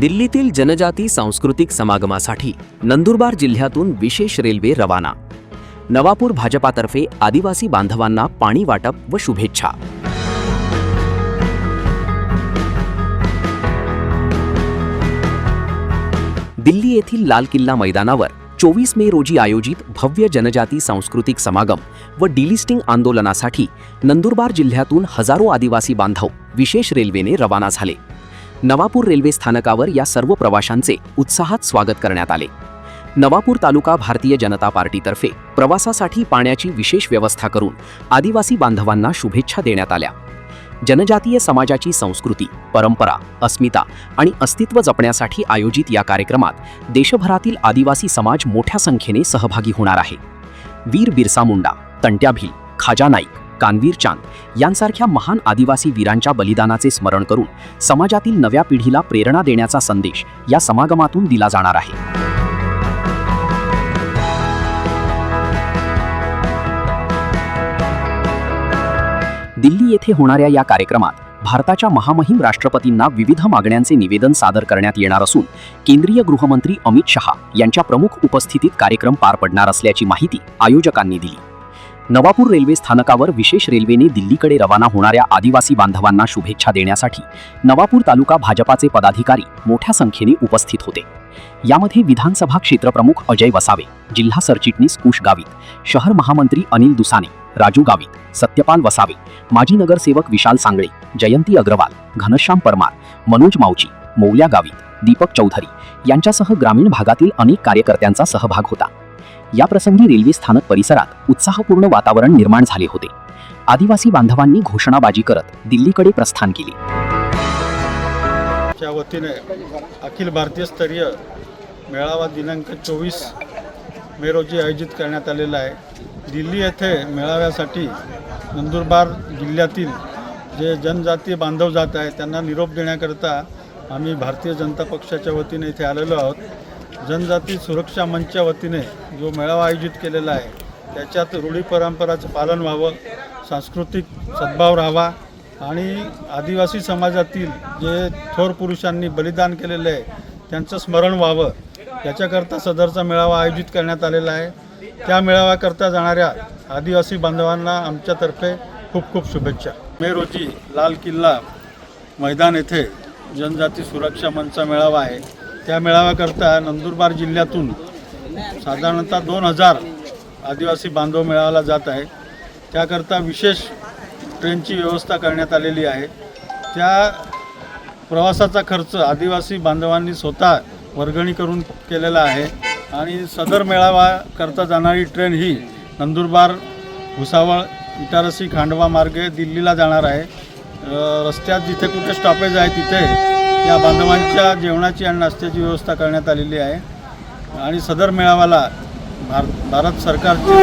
दिल्लीतील जनजाती सांस्कृतिक समागमासाठी नंदुरबार जिल्ह्यातून विशेष रेल्वे रवाना। नवापूर भाजपातर्फे आदिवासी बांधवांना पाणी वाटप व शुभेच्छा। दिल्ली येथील लाल किल्ला मैदानावर 24 मे रोजी आयोजित भव्य जनजाती सांस्कृतिक समागम व डिलिस्टिंग आंदोलनासाठी नंदुरबार जिल्ह्यातून हजारो आदिवासी बांधव विशेष रेल्वेने रवाना झाले। नवापूर रेल्वे स्थानकावर या सर्व प्रवाशांचे उत्साहात स्वागत करण्यात आले। नवापूर तालुका भारतीय जनता पार्टीतर्फे प्रवासासाठी पाण्याची विशेष व्यवस्था करून आदिवासी बांधवांना शुभेच्छा देण्यात आल्या। जनजातीय समाजाची संस्कृती, परंपरा, अस्मिता आणि अस्तित्व जपण्यासाठी आयोजित या कार्यक्रमात देशभरातील आदिवासी समाज मोठ्या संख्येने सहभागी होणार आहे। वीर बिरसा मुंडा, तंट्या भील, खाजा नाईक, कानवीर चांद यांसारख्या महान आदिवासी वीरांच्या बलिदानाचे स्मरण करून समाजातील नव्या पिढीला प्रेरणा देण्याचा संदेश या समागमातून दिला जाणार आहे। दिल्ली येथे होणाऱ्या या कार्यक्रमात भारताच्या महामहिम राष्ट्रपतींना विविध मागण्यांचे निवेदन सादर करण्यात येणार असून केंद्रीय गृहमंत्री अमित शहा यांच्या प्रमुख उपस्थितीत कार्यक्रम पार पडणार असल्याची माहिती आयोजकांनी दिली। नवापूर रेल्वे स्थानकावर विशेष रेल्वेने दिल्लीकडे रवाना होणाऱ्या आदिवासी बांधवांना शुभेच्छा देण्यासाठी नवापूर तालुका भाजपाचे पदाधिकारी मोठ्या संख्येने उपस्थित होते। यामध्ये विधानसभा क्षेत्रप्रमुख अजय वसावे, जिल्हा सरचिटणीस कुश गावित, शहर महामंत्री अनिल दुसाने, राजू गावित, सत्यपाल वसावे, माजी नगरसेवक विशाल सांगळे, जयंती अग्रवाल, घनश्याम परमार, मनोज मावची, मौल्या गावित, दीपक चौधरी यांच्यासह ग्रामीण भागातील अनेक कार्यकर्त्यांचा सहभाग होता। या प्रसंगी रेल्वे स्थानक परिसरात उत्साहपूर्ण वातावरण निर्माण झाले होते। आदिवासी बांधवांनी घोषणाबाजी करत दिल्लीकडे प्रस्थान केले। च्या वतीने अखिल भारतीय स्तरीय मेळावा दिनांक 24 मे रोजी आयोजित करण्यात आलेला आहे। दिल्ली येथे मेळाव्यासाठी नंदुरबार जिल्ह्यातील जे जनजातीय बांधव जात आहेत त्यांना निरोप देण्याकरता आम्ही भारतीय जनता पक्षाच्या वतीने इथे आलेलो आहोत। जनजाती सुरक्षा मंचच्या वतीने जो मेळावा आयोजित केलेला आहे त्याच्यात रूढी परंपराचं पालन व्हावं, सांस्कृतिक सद्भाव राहावा आणि आदिवासी समाजातील जे थोर पुरुषांनी बलिदान केलेलं आहे त्यांचं स्मरण व्हावं याच्याकरता सदरचा मेळावा आयोजित करण्यात आलेला आहे। त्या मेळाव्याकरता जाणाऱ्या आदिवासी बांधवांना आमच्यातर्फे खूप खूप शुभेच्छा। मे रोजी लाल किल्ला मैदान येथे जनजाती सुरक्षा मंचचा मेळावा आहे। त्या मेळाव्याकरता नंदुरबार जिल्ह्यातून साधारणतः 2000 आदिवासी बांधव मेळाव्याला जात आहे। त्याकरता विशेष ट्रेनची व्यवस्था करण्यात आलेली आहे। त्या प्रवासाचा खर्च आदिवासी बांधवांनी स्वतः वर्गणी करून केलेला आहे आणि सदर मेळाव्याकरता जाणारी ट्रेन ही नंदुरबार, भुसावळ, इटारसी, खांडवा मार्गे दिल्लीला जाणार आहे। रस्त्यात जिथे कुठे स्टॉपेज आहे तिथे या बांधवांच्या जेवणाची आणि नाश्त्याची व्यवस्था करण्यात आलेली आहे आणि सदर मेळाव्याला भारत सरकारचे